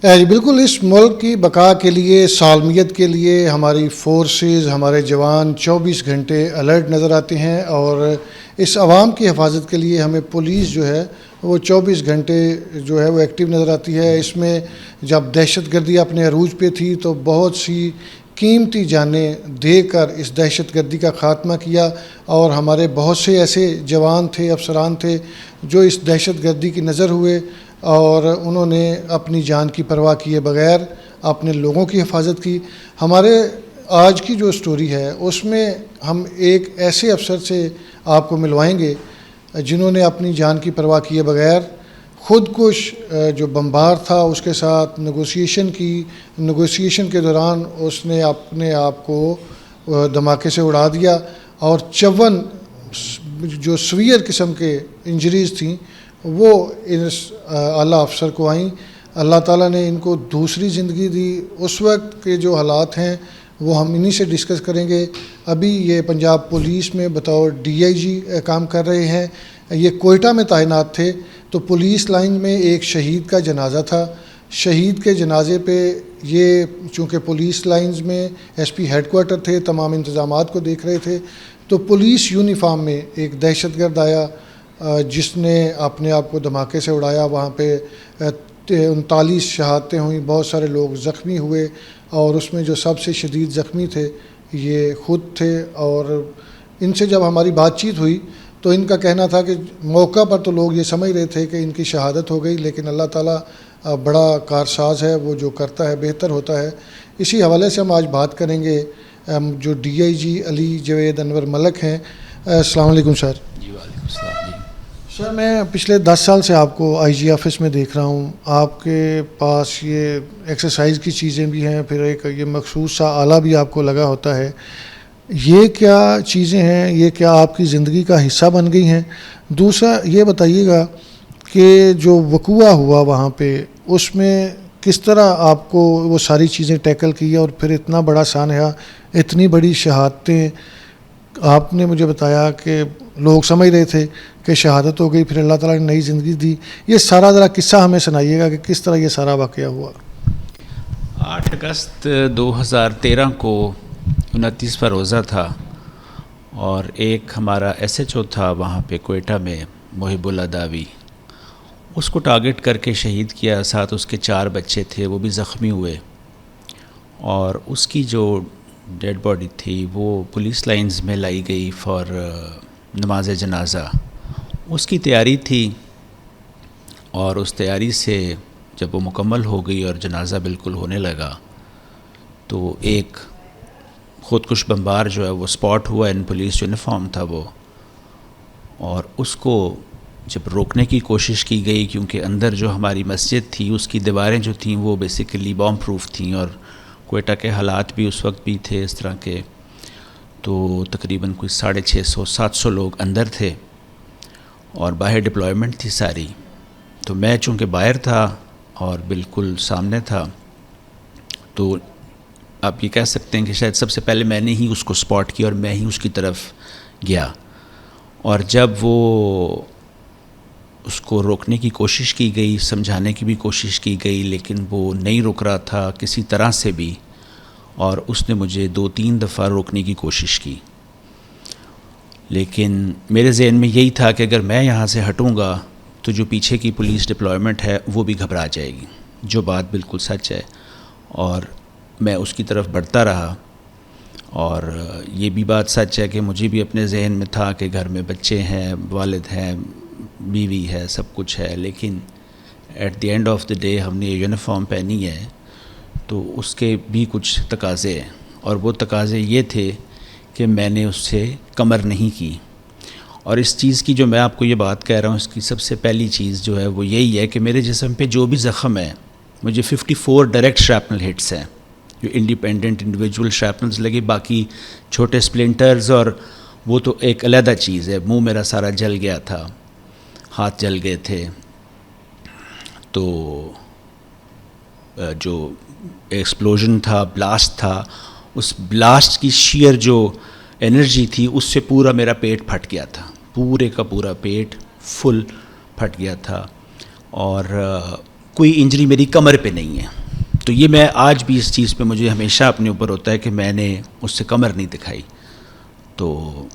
جی بالکل، اس ملک کی بقا کے لیے، سالمیت کے لیے ہماری فورسز، ہمارے جوان 24 گھنٹے الرٹ نظر آتے ہیں، اور اس عوام کی حفاظت کے لیے ہمیں پولیس جو ہے وہ 24 گھنٹے جو ہے وہ ایکٹیو نظر آتی ہے۔ اس میں جب دہشت گردی اپنے عروج پہ تھی تو بہت سی قیمتی جانیں دے کر اس دہشت گردی کا خاتمہ کیا، اور ہمارے بہت سے ایسے جوان تھے، افسران تھے جو اس دہشت گردی کی نظر ہوئے، اور انہوں نے اپنی جان کی پرواہ کیے بغیر اپنے لوگوں کی حفاظت کی۔ ہمارے آج کی جو سٹوری ہے اس میں ہم ایک ایسے افسر سے آپ کو ملوائیں گے جنہوں نے اپنی جان کی پرواہ کیے بغیر خود کش جو بمبار تھا اس کے ساتھ نیگوسیشن کے دوران اس نے اپنے آپ کو دھماکے سے اڑا دیا، اور 54 جو سویئر قسم کے انجریز تھیں وہ اس اعلیٰ افسر کو آئیں۔ اللہ تعالیٰ نے ان کو دوسری زندگی دی۔ اس وقت کے جو حالات ہیں وہ ہم انہی سے ڈسکس کریں گے۔ ابھی یہ پنجاب پولیس میں بطور DIG کام کر رہے ہیں، یہ کوئٹہ میں تعینات تھے، تو پولیس لائن میں ایک شہید کا جنازہ تھا۔ شہید کے جنازے پہ یہ چونکہ پولیس لائنز میں SP ہیڈ کوارٹر تھے، تمام انتظامات کو دیکھ رہے تھے، تو پولیس یونیفارم میں ایک دہشت گرد آیا جس نے اپنے آپ کو دھماکے سے اڑایا۔ وہاں پہ 39 شہادتیں ہوئیں، بہت سارے لوگ زخمی ہوئے، اور اس میں جو سب سے شدید زخمی تھے یہ خود تھے۔ اور ان سے جب ہماری بات چیت ہوئی تو ان کا کہنا تھا کہ موقع پر تو لوگ یہ سمجھ رہے تھے کہ ان کی شہادت ہو گئی، لیکن اللہ تعالیٰ بڑا کارساز ہے، وہ جو کرتا ہے بہتر ہوتا ہے۔ اسی حوالے سے ہم آج بات کریں گے جو DIG علی جوید انور ملک ہیں۔ السلام علیکم سر۔ جی وعلیکم السلام۔ جی سر، میں پچھلے 10 سال سے آپ کو IG آفس میں دیکھ رہا ہوں۔ آپ کے پاس یہ ایکسرسائز کی چیزیں بھی ہیں، پھر ایک یہ مخصوص سا آلہ بھی آپ کو لگا ہوتا ہے۔ یہ کیا چیزیں ہیں؟ یہ کیا آپ کی زندگی کا حصہ بن گئی ہیں؟ دوسرا یہ بتائیے گا کہ جو وقوع ہوا وہاں پہ اس میں کس طرح آپ کو وہ ساری چیزیں ٹیکل کی، اور پھر اتنا بڑا سانحہ، اتنی بڑی شہادتیں۔ آپ نے مجھے بتایا کہ لوگ سمجھ رہے تھے کہ شہادت ہو گئی، پھر اللہ تعالیٰ نے نئی زندگی دی۔ یہ سارا ذرا قصہ ہمیں سنائیے گا کہ کس طرح یہ سارا واقعہ ہوا۔ 8 اگست 2013 کو 29واں روزہ تھا، اور ایک ہمارا SHO تھا وہاں پہ کوئٹہ میں، محب اللہ داوی، اس کو ٹارگٹ کر کے شہید کیا۔ ساتھ اس کے 4 بچے تھے، وہ بھی زخمی ہوئے، اور اس کی جو ڈیڈ باڈی تھی وہ پولیس لائنز میں لائی گئی فار نماز جنازہ۔ اس کی تیاری تھی، اور اس تیاری سے جب وہ مکمل ہو گئی اور جنازہ بالکل ہونے لگا تو ایک خودکش بمبار جو ہے وہ سپاٹ ہوا، ان پولیس یونیفارم تھا وہ، اور اس کو جب روکنے کی کوشش کی گئی، کیونکہ اندر جو ہماری مسجد تھی اس کی دیواریں جو تھیں وہ بیسیکلی بام پروف تھیں، اور کوئٹہ کے حالات بھی اس وقت بھی تھے اس طرح کے، تو تقریباً کوئی 650-700 لوگ اندر تھے، اور باہر ڈپلائمنٹ تھی ساری۔ تو میں چونکہ باہر تھا اور بالکل سامنے تھا، تو آپ یہ کہہ سکتے ہیں کہ شاید سب سے پہلے میں نے ہی اس کو سپاٹ کیا، اور میں ہی اس کی طرف گیا، اور جب وہ اس کو روکنے کی کوشش کی گئی، سمجھانے کی بھی کوشش کی گئی، لیکن وہ نہیں رک رہا تھا کسی طرح سے بھی، اور اس نے مجھے 2-3 دفعہ روکنے کی کوشش کی، لیکن میرے ذہن میں یہی تھا کہ اگر میں یہاں سے ہٹوں گا تو جو پیچھے کی پولیس ڈپلائمنٹ ہے وہ بھی گھبرا جائے گی، جو بات بالکل سچ ہے۔ اور میں اس کی طرف بڑھتا رہا، اور یہ بھی بات سچ ہے کہ مجھے بھی اپنے ذہن میں تھا کہ گھر میں بچے ہیں، والد ہیں، بیوی ہے، سب کچھ ہے، لیکن at the end of the day ہم نے یہ یونیفارم پہنی ہے، تو اس کے بھی کچھ تقاضے ہیں، اور وہ تقاضے یہ تھے کہ میں نے اس سے کمر نہیں کی۔ اور اس چیز کی جو میں آپ کو یہ بات کہہ رہا ہوں، اس کی سب سے پہلی چیز جو ہے وہ یہی ہے کہ میرے جسم پہ جو بھی زخم ہے، مجھے 54 ڈائریکٹ شرپنل ہٹس ہیں، جو انڈیپینڈنٹ انڈیویجول شرپنلز لگے، باقی چھوٹے سپلنٹرز اور وہ تو ایک علیحدہ چیز ہے۔ منہ میرا سارا جل گیا تھا، ہاتھ جل گئے تھے، تو جو ایکسپلوژن تھا، بلاسٹ تھا، اس بلاسٹ کی شیئر جو انرجی تھی اس سے پورا میرا پیٹ پھٹ گیا تھا، پورے کا پورا پیٹ فل پھٹ گیا تھا، اور کوئی انجری میری کمر پہ نہیں ہے. تو یہ میں آج بھی اس چیز پہ مجھے ہمیشہ اپنے اوپر ہوتا ہے کہ میں نے اس سے کمر نہیں دکھائی. تو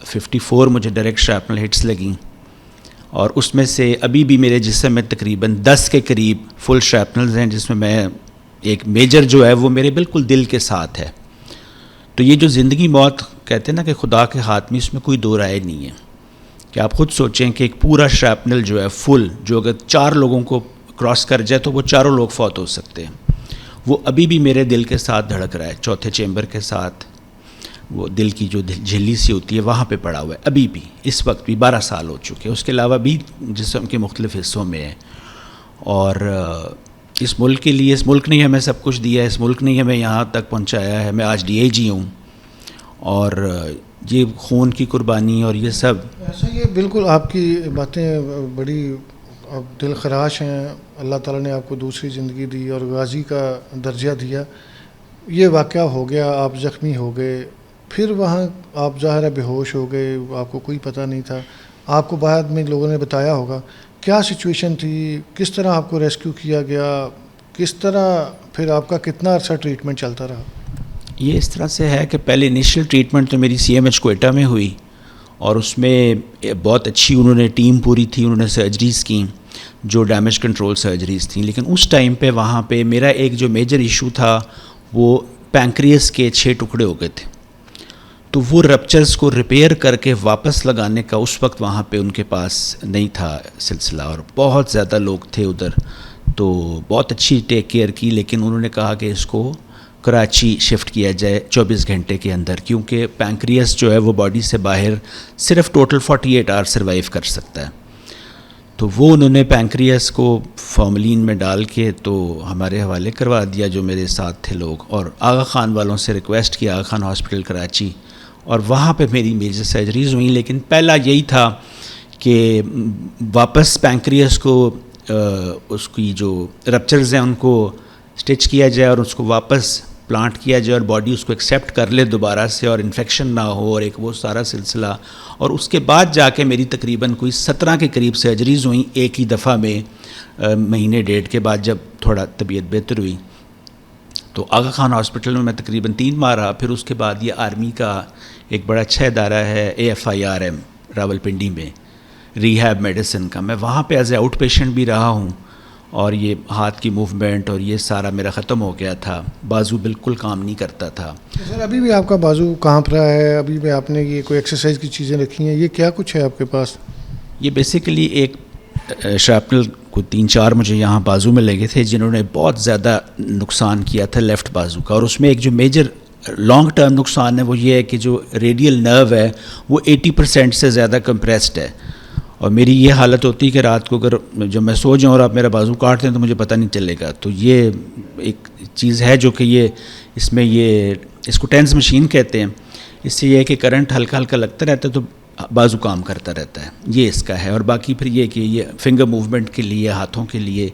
54 مجھے ڈائریکٹ شارپنل ہٹس لگیں, اور اس میں سے ابھی بھی میرے جسم میں تقریباً 10 کے قریب فل شارپنلز ہیں, جس میں ایک میجر جو ہے وہ میرے بالکل دل کے ساتھ ہے. تو یہ جو زندگی موت کہتے ہیں نا کہ خدا کے ہاتھ میں, اس میں کوئی دو رائے نہیں ہے. کہ آپ خود سوچیں کہ ایک پورا شارپنل جو ہے فل, جو اگر 4 لوگوں کو کراس کر جائے تو وہ 4 لوگ فوت ہو سکتے ہیں, وہ ابھی بھی میرے دل کے ساتھ دھڑک رہا ہے. چوتھے چیمبر کے ساتھ وہ دل کی جو جھلی سی ہوتی ہے وہاں پہ پڑا ہوا ہے ابھی بھی, اس وقت بھی 12 سال ہو چکے ہیں. اس کے علاوہ بھی جسم کے مختلف حصوں میں ہے. اور اس ملک کے لیے, اس ملک نے ہمیں سب کچھ دیا ہے, اس ملک نے ہمیں یہاں تک پہنچایا ہے. میں آج DIG ہوں, اور یہ خون کی قربانی اور یہ سب ایسا. یہ بالکل آپ کی باتیں بڑی دل خراش ہیں. اللہ تعالیٰ نے آپ کو دوسری زندگی دی اور غازی کا درجہ دیا. یہ واقعہ ہو گیا, آپ زخمی ہو گئے, پھر وہاں آپ ظاہر ہے بے ہوش ہو گئے, آپ کو کوئی پتہ نہیں تھا. آپ کو بعد میں لوگوں نے بتایا ہوگا کیا سچویشن تھی, کس طرح آپ کو ریسکیو کیا گیا, کس طرح پھر آپ کا کتنا عرصہ ٹریٹمنٹ چلتا رہا؟ یہ اس طرح سے ہے کہ پہلے انیشیل ٹریٹمنٹ تو میری CMH کوئٹہ میں ہوئی, اور اس میں بہت اچھی انہوں نے ٹیم پوری تھی, انہوں نے سرجریز کیں جو ڈیمیج کنٹرول سرجریز تھیں. لیکن اس ٹائم پہ وہاں پہ میرا ایک جو میجر ایشو تھا وہ پینکریس کے 6 ٹکڑے ہو گئے تھے. تو وہ رپچرز کو ریپیئر کر کے واپس لگانے کا اس وقت وہاں پہ ان کے پاس نہیں تھا سلسلہ, اور بہت زیادہ لوگ تھے ادھر. تو بہت اچھی ٹیک کیئر کی, لیکن انہوں نے کہا کہ اس کو کراچی شفٹ کیا جائے 24 گھنٹے کے اندر, کیونکہ پینکریس جو ہے وہ باڈی سے باہر صرف ٹوٹل 48 آور سروائیو کر سکتا ہے. تو وہ انہوں نے پینکریس کو فارملین میں ڈال کے تو ہمارے حوالے کروا دیا جو میرے ساتھ تھے لوگ, اور آغا خان والوں سے ریکویسٹ کیا, آغا خان ہاسپٹل کراچی, اور وہاں پہ میری میجر سرجریز ہوئیں. لیکن پہلا یہی تھا کہ واپس پینکریس کو اس کی جو رپچرز ہیں ان کو سٹچ کیا جائے اور اس کو واپس پلانٹ کیا جائے, اور باڈی اس کو ایکسیپٹ کر لے دوبارہ سے, اور انفیکشن نہ ہو, اور ایک وہ سارا سلسلہ. اور اس کے بعد جا کے میری تقریباً کوئی 17 کے قریب سرجریز ہوئیں ایک ہی دفعہ میں, مہینے 1.5 کے بعد جب تھوڑا طبیعت بہتر ہوئی. تو آغا خان ہاسپٹل میں تقریباً 3 ماہ رہا. پھر اس کے بعد یہ آرمی کا ایک بڑا اچھا ادارہ ہے AFIRM راولپنڈی میں, ریہیب میڈیسن کا, میں وہاں پہ ایز اے آؤٹ پیشنٹ بھی رہا ہوں. اور یہ ہاتھ کی موومنٹ اور یہ سارا میرا ختم ہو گیا تھا, بازو بالکل کام نہیں کرتا تھا. سر ابھی بھی آپ کا بازو کانپ رہا ہے, ابھی بھی آپ نے یہ کوئی ایکسرسائز کی چیزیں رکھی ہیں, یہ کیا کچھ ہے آپ کے پاس؟ یہ بیسیکلی ایک شارپنل کو 3-4 مجھے یہاں بازو میں لگے تھے جنہوں نے بہت زیادہ نقصان کیا تھا لیفٹ بازو کا. اور اس میں ایک جو میجر لانگ ٹرم نقصان ہے وہ یہ ہے کہ جو ریڈیل نرو ہے وہ 80% سے زیادہ کمپریسڈ ہے. اور میری یہ حالت ہوتی ہے کہ رات کو اگر جب میں سو جاؤں اور آپ میرا بازو کاٹ دیں تو مجھے پتہ نہیں چلے گا. تو یہ ایک چیز ہے جو کہ یہ اس میں یہ اس کو ٹینس مشین کہتے ہیں. اس سے یہ ہے کہ کرنٹ ہلکا ہلکا لگتا رہتا ہے تو بازو کام کرتا رہتا ہے, یہ اس کا ہے. اور باقی پھر یہ کہ یہ فنگر موومنٹ کے لیے, ہاتھوں کے لیے,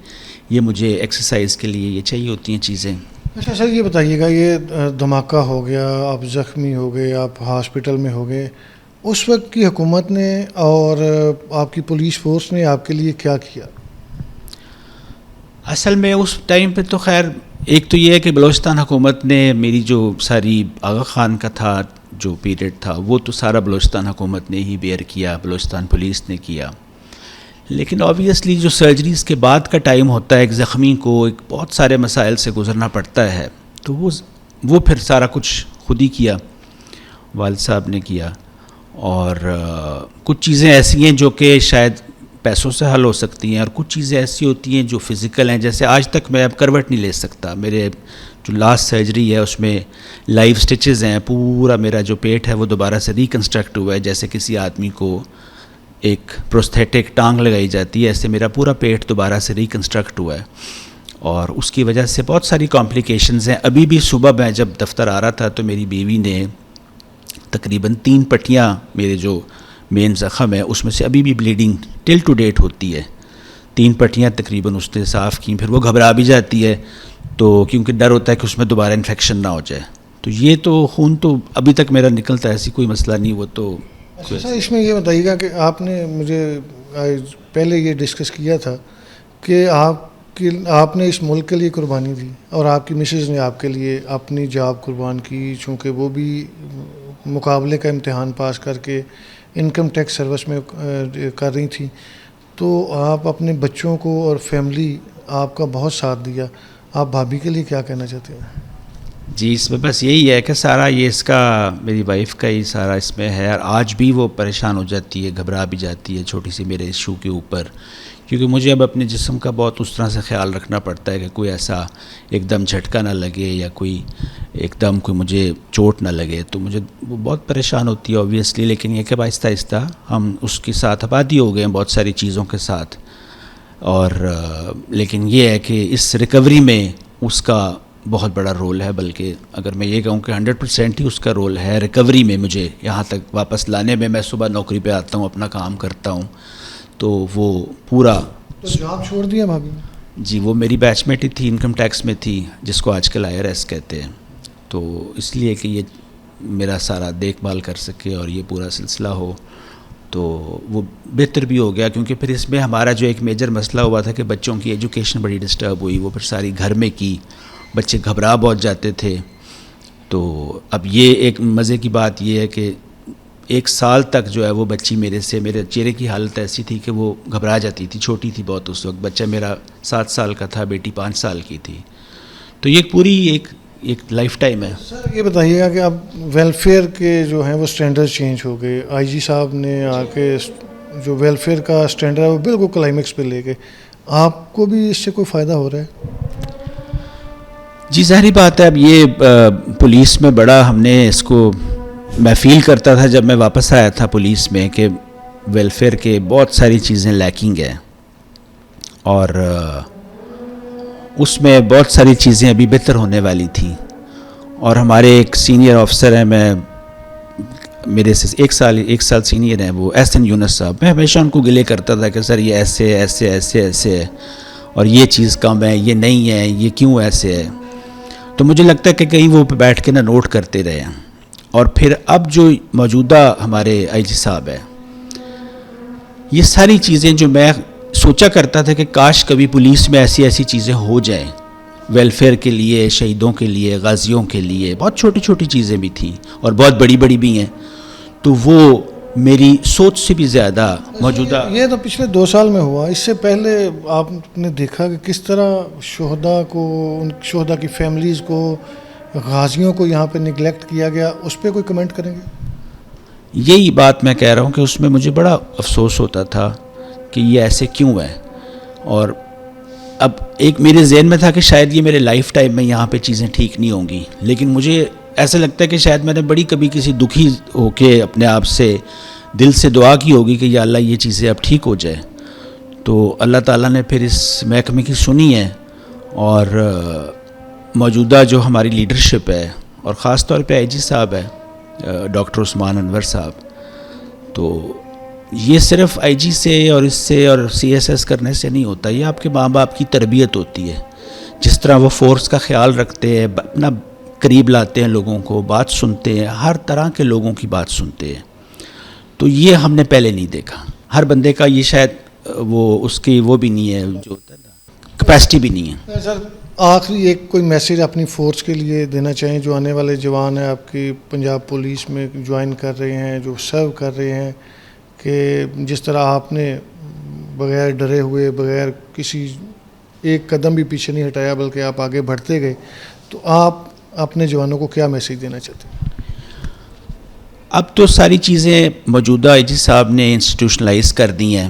یہ مجھے ایکسرسائز کے لیے یہ چاہیے ہوتی ہیں چیزیں. اچھا سر یہ بتائیے گا, یہ دھماکہ ہو گیا, آپ زخمی ہو گئے, آپ ہاسپٹل میں ہو گئے, اس وقت کی حکومت نے اور آپ کی پولیس فورس نے آپ کے لیے کیا کیا؟ اصل میں اس ٹائم پہ تو خیر ایک تو یہ ہے کہ بلوچستان حکومت نے میری جو ساری آغا خان کا تھا جو پیریڈ تھا وہ تو سارا بلوچستان حکومت نے ہی بیئر کیا, بلوچستان پولیس نے کیا. لیکن آبویسلی جو سرجریز کے بعد کا ٹائم ہوتا ہے ایک زخمی کو ایک بہت سارے مسائل سے گزرنا پڑتا ہے, تو وہ پھر سارا کچھ خود ہی کیا, والد صاحب نے کیا. اور کچھ چیزیں ایسی ہیں جو کہ شاید پیسوں سے حل ہو سکتی ہیں, اور کچھ چیزیں ایسی ہوتی ہیں جو فزیکل ہیں. جیسے آج تک میں اب کروٹ نہیں لے سکتا, میرے جو لاسٹ سرجری ہے اس میں لائیو سٹچز ہیں, پورا میرا جو پیٹ ہے وہ دوبارہ سے ریکنسٹرکٹ ہوا ہے. جیسے کسی آدمی کو ایک پروستھیٹک ٹانگ لگائی جاتی ہے, ایسے میرا پورا پیٹ دوبارہ سے ریکنسٹرکٹ ہوا ہے. اور اس کی وجہ سے بہت ساری کمپلیکیشنز ہیں. ابھی بھی صبح میں جب دفتر آ رہا تھا تو میری بیوی نے تقریباً 3 پٹیاں میرے جو مین زخم ہے اس میں سے ابھی بھی بلیڈنگ ٹل ٹو ڈیٹ ہوتی ہے. 3 پٹیاں تقریباً اس نے صاف کیں. پھر وہ گھبرا بھی جاتی ہے تو کیونکہ ڈر ہوتا ہے کہ اس میں دوبارہ انفیکشن نہ ہو جائے. تو یہ تو خون تو ابھی تک میرا نکلتا ہے, ایسی کوئی مسئلہ نہیں. وہ تو اچھا اس میں یہ بتائیے گا کہ آپ نے مجھے پہلے یہ ڈسکس کیا تھا کہ آپ نے اس ملک کے لیے قربانی دی اور آپ کی مسز نے آپ کے لیے اپنی جاب قربان کی، چونکہ وہ بھی مقابلے کا امتحان پاس کر کے انکم ٹیکس سروس میں کر رہی تھیں، تو آپ اپنے بچوں کو اور فیملی آپ کا بہت ساتھ دیا. آپ بھابھی کے لیے کیا کہنا چاہتے ہیں؟ جی اس میں بس یہی ہے کہ سارا یہ اس کا میری وائف کا ہی سارا اس میں ہے، اور آج بھی وہ پریشان ہو جاتی ہے، گھبرا بھی جاتی ہے چھوٹی سی میرے ایشو کے اوپر، کیونکہ مجھے اب اپنے جسم کا بہت اس طرح سے خیال رکھنا پڑتا ہے کہ کوئی ایسا ایک دم جھٹکا نہ لگے یا کوئی ایک دم کوئی مجھے چوٹ نہ لگے، تو مجھے وہ بہت پریشان ہوتی ہے اوبویسلی. لیکن یہ کہ آہستہ آہستہ ہم اس کے ساتھ عادی ہو گئے ہیں بہت ساری چیزوں کے ساتھ، اور لیکن یہ ہے کہ اس ریکوری میں اس کا بہت بڑا رول ہے، بلکہ اگر میں یہ کہوں کہ 100% ہی اس کا رول ہے ریکوری میں، مجھے یہاں تک واپس لانے میں. میں صبح نوکری پہ آتا ہوں، اپنا کام کرتا ہوں، تو وہ پورا. تو جاب چھوڑ دیا بھابھی؟ جی وہ میری بیچ میٹ ہی تھی، انکم ٹیکس میں تھی، جس کو آج کل IRS کہتے ہیں، تو اس لیے کہ یہ میرا سارا دیکھ بھال کر سکے اور یہ پورا سلسلہ ہو، تو وہ بہتر بھی ہو گیا. کیونکہ پھر اس میں ہمارا جو ایک میجر مسئلہ ہوا تھا کہ بچوں کی ایجوکیشن بڑی ڈسٹرب ہوئی، وہ پھر ساری گھر میں کی، بچے گھبرا بہت جاتے تھے. تو اب یہ ایک مزے کی بات یہ ہے کہ 1 سال تک جو ہے وہ بچی میرے چہرے کی حالت ایسی تھی کہ وہ گھبرا جاتی تھی، چھوٹی تھی بہت اس وقت. بچہ میرا 7 سال کا تھا، بیٹی 5 سال کی تھی. تو یہ پوری ایک لائف ٹائم ہے. سر یہ بتائیے گا کہ اب ویلفیئر کے جو ہیں وہ سٹینڈرڈ چینج ہو گئے، IG صاحب نے آ کے جو ویلفیئر کا سٹینڈرڈ ہے وہ بالکل کلائمیکس پہ لے گئے. آپ کو بھی اس سے کوئی فائدہ ہو رہا ہے؟ جی ظاہری بات ہے. اب یہ پولیس میں بڑا ہم نے اس کو، میں فیل کرتا تھا جب میں واپس آیا تھا پولیس میں کہ ویلفیئر کے بہت ساری چیزیں لیکنگ ہیں، اور اس میں بہت ساری چیزیں ابھی بہتر ہونے والی تھیں. اور ہمارے ایک سینئر آفیسر ہیں، میں میرے سے ایک سال سینئر ہیں، وہ SN یونس صاحب. میں ہمیشہ ان کو گلے کرتا تھا کہ سر یہ ایسے ہے اور یہ چیز کم ہے، یہ نہیں ہے، یہ کیوں ایسے ہے. تو مجھے لگتا ہے کہ کہیں وہ بیٹھ کے نوٹ کرتے رہے ہیں. اور پھر اب جو موجودہ ہمارے IG صاحب ہے، یہ ساری چیزیں جو میں سوچا کرتا تھا کہ کاش کبھی پولیس میں ایسی چیزیں ہو جائیں، ویلفیئر کے لیے، شہیدوں کے لیے، غازیوں کے لیے. بہت چھوٹی چھوٹی چیزیں بھی تھیں اور بہت بڑی بڑی بھی ہیں. تو وہ میری سوچ سے بھی زیادہ موجودہ. یہ تو پچھلے 2 سال میں ہوا. اس سے پہلے آپ نے دیکھا کہ کس طرح شہداء کی فیملیز کو، غازیوں کو یہاں پہ نگلیکٹ کیا گیا. اس پہ کوئی کمنٹ کریں گے؟ یہی بات میں کہہ رہا ہوں کہ اس میں مجھے بڑا افسوس ہوتا تھا کہ یہ ایسے کیوں ہے. اور اب ایک میرے ذہن میں تھا کہ شاید یہ میرے لائف ٹائم میں یہاں پہ چیزیں ٹھیک نہیں ہوں گی، لیکن مجھے ایسا لگتا ہے کہ شاید میں نے بڑی کبھی کسی دکھی ہو کے اپنے آپ سے دل سے دعا کی ہوگی کہ یا اللہ یہ چیزیں اب ٹھیک ہو جائے. تو اللہ تعالیٰ نے پھر اس محکمے کی سنی ہے، اور موجودہ جو ہماری لیڈرشپ ہے، اور خاص طور پہ IG صاحب ہے، ڈاکٹر عثمان انور صاحب. تو یہ صرف IG سے اور اس سے اور CSS کرنے سے نہیں ہوتا، یہ آپ کے ماں باپ کی تربیت ہوتی ہے. جس طرح وہ فورس کا خیال رکھتے ہیں، اپنا قریب لاتے ہیں لوگوں کو، بات سنتے ہیں، ہر طرح کے لوگوں کی بات سنتے ہیں. تو یہ ہم نے پہلے نہیں دیکھا. ہر بندے کا یہ شاید وہ اس کی وہ بھی نہیں ہے، جو کیپیسٹی بھی نہیں ہے. سر آخری ایک کوئی میسیج اپنی فورس کے لیے دینا چاہیں، جو آنے والے جوان ہیں آپ کی پنجاب پولیس میں جوائن کر رہے ہیں، جو سرو کر رہے ہیں، کہ جس طرح آپ نے بغیر ڈرے ہوئے، بغیر کسی ایک قدم بھی پیچھے نہیں ہٹایا، بلکہ آپ آگے بڑھتے گئے، تو آپ اپنے جوانوں کو کیا میسیج دینا چاہتے ہیں؟ اب تو ساری چیزیں موجودہ IG صاحب نے انسٹیٹیوشنلائز کر دی ہیں،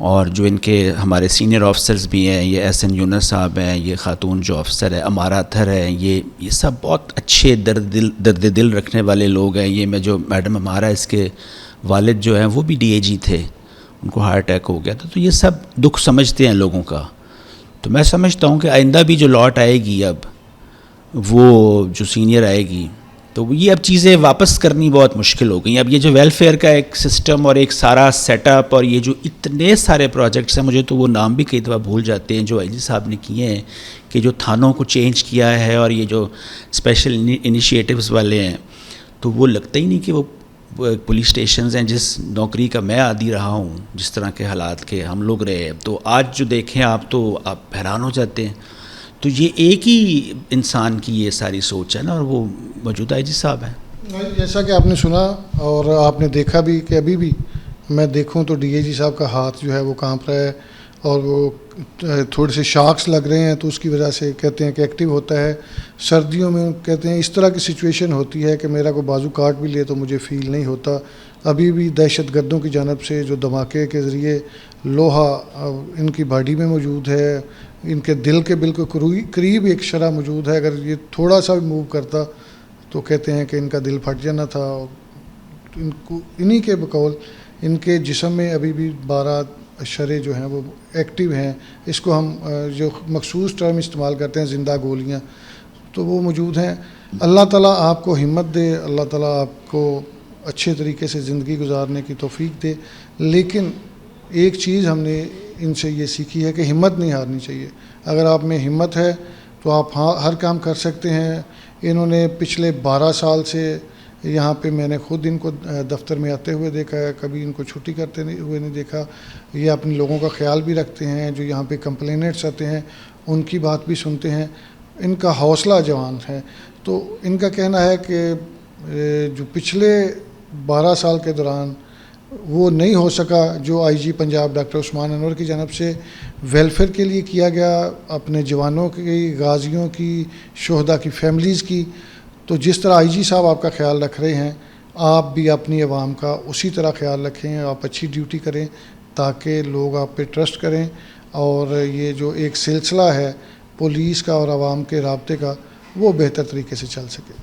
اور جو ان کے ہمارے سینئر آفیسرز بھی ہیں، یہ SN یونس صاحب ہیں، یہ خاتون جو آفیسر ہے امارا اطہر ہے، یہ سب بہت اچھے درد دل رکھنے والے لوگ ہیں. یہ میں جو میڈم امارا، اس کے والد جو ہیں وہ بھی DIG تھے، ان کو ہارٹ اٹیک ہو گیا تھا. تو یہ سب دکھ سمجھتے ہیں لوگوں کا. تو میں سمجھتا ہوں کہ آئندہ بھی جو لوٹ آئے گی، اب وہ جو سینئر آئے گی، تو یہ اب چیزیں واپس کرنی بہت مشکل ہو گئی. اب یہ جو ویلفیئر کا ایک سسٹم اور ایک سارا سیٹ اپ، اور یہ جو اتنے سارے پروجیکٹس ہیں، مجھے تو وہ نام بھی کئی دفعہ بھول جاتے ہیں جو IG صاحب نے کیے ہیں، کہ جو تھانوں کو چینج کیا ہے، اور یہ جو اسپیشل انیشیٹوز والے ہیں، تو وہ لگتا ہی نہیں کہ وہ پولیس اسٹیشنز ہیں جس نوکری کا میں عادی رہا ہوں، جس طرح کے حالات کے ہم لوگ رہے، تو آج جو دیکھیں آپ تو آپ حیران ہو جاتے ہیں. تو یہ ایک ہی انسان کی یہ ساری سوچ ہے نا، اور وہ موجودہ آئی جی صاحب ہیں. جیسا کہ آپ نے سنا اور آپ نے دیکھا بھی کہ ابھی بھی میں دیکھوں تو ڈی اے جی صاحب کا ہاتھ جو ہے وہ کانپ رہا ہے اور وہ تھوڑے سے شاکس لگ رہے ہیں، تو اس کی وجہ سے کہتے ہیں کہ ایکٹیو ہوتا ہے. سردیوں میں کہتے ہیں اس طرح کی سچویشن ہوتی ہے کہ میرا کوئی بازو کاٹ بھی لے تو مجھے فیل نہیں ہوتا. ابھی بھی دہشت گردوں کی جانب سے جو دھماکے کے ذریعے لوہا ان کی باڈی میں موجود ہے، ان کے دل کے بالکل قریب ایک شرح موجود ہے، اگر یہ تھوڑا سا بھی موو کرتا تو کہتے ہیں کہ ان کا دل پھٹ جانا تھا. ان کو انہی کے بقول ان کے جسم میں ابھی بھی 12 شرح جو ہیں وہ ایکٹیو ہیں. اس کو ہم جو مخصوص ٹرم استعمال کرتے ہیں زندہ گولیاں، تو وہ موجود ہیں. اللہ تعالیٰ آپ کو ہمت دے، اللہ تعالیٰ آپ کو اچھے طریقے سے زندگی گزارنے کی توفیق دے. لیکن ایک چیز ہم نے ان سے یہ سیکھی ہے کہ ہمت نہیں ہارنی چاہیے. اگر آپ میں ہمت ہے تو آپ ہر کام کر سکتے ہیں. انہوں نے پچھلے 12 سال سے یہاں پہ میں نے خود ان کو دفتر میں آتے ہوئے دیکھا ہے، کبھی ان کو چھٹی کرتے ہوئے نہیں دیکھا. یہ اپنے لوگوں کا خیال بھی رکھتے ہیں، جو یہاں پہ کمپلینٹس آتے ہیں ان کی بات بھی سنتے ہیں. ان کا حوصلہ جوان ہے. تو ان کا کہنا ہے کہ جو پچھلے 12 سال کے دوران وہ نہیں ہو سکا جو آئی جی پنجاب ڈاکٹر عثمان انور کی جانب سے ویلفیئر کے لیے کیا گیا، اپنے جوانوں کی، غازیوں کی، شہداء کی فیملیز کی. تو جس طرح آئی جی صاحب آپ کا خیال رکھ رہے ہیں، آپ بھی اپنی عوام کا اسی طرح خیال رکھیں. آپ اچھی ڈیوٹی کریں تاکہ لوگ آپ پہ ٹرسٹ کریں، اور یہ جو ایک سلسلہ ہے پولیس کا اور عوام کے رابطے کا وہ بہتر طریقے سے چل سکے.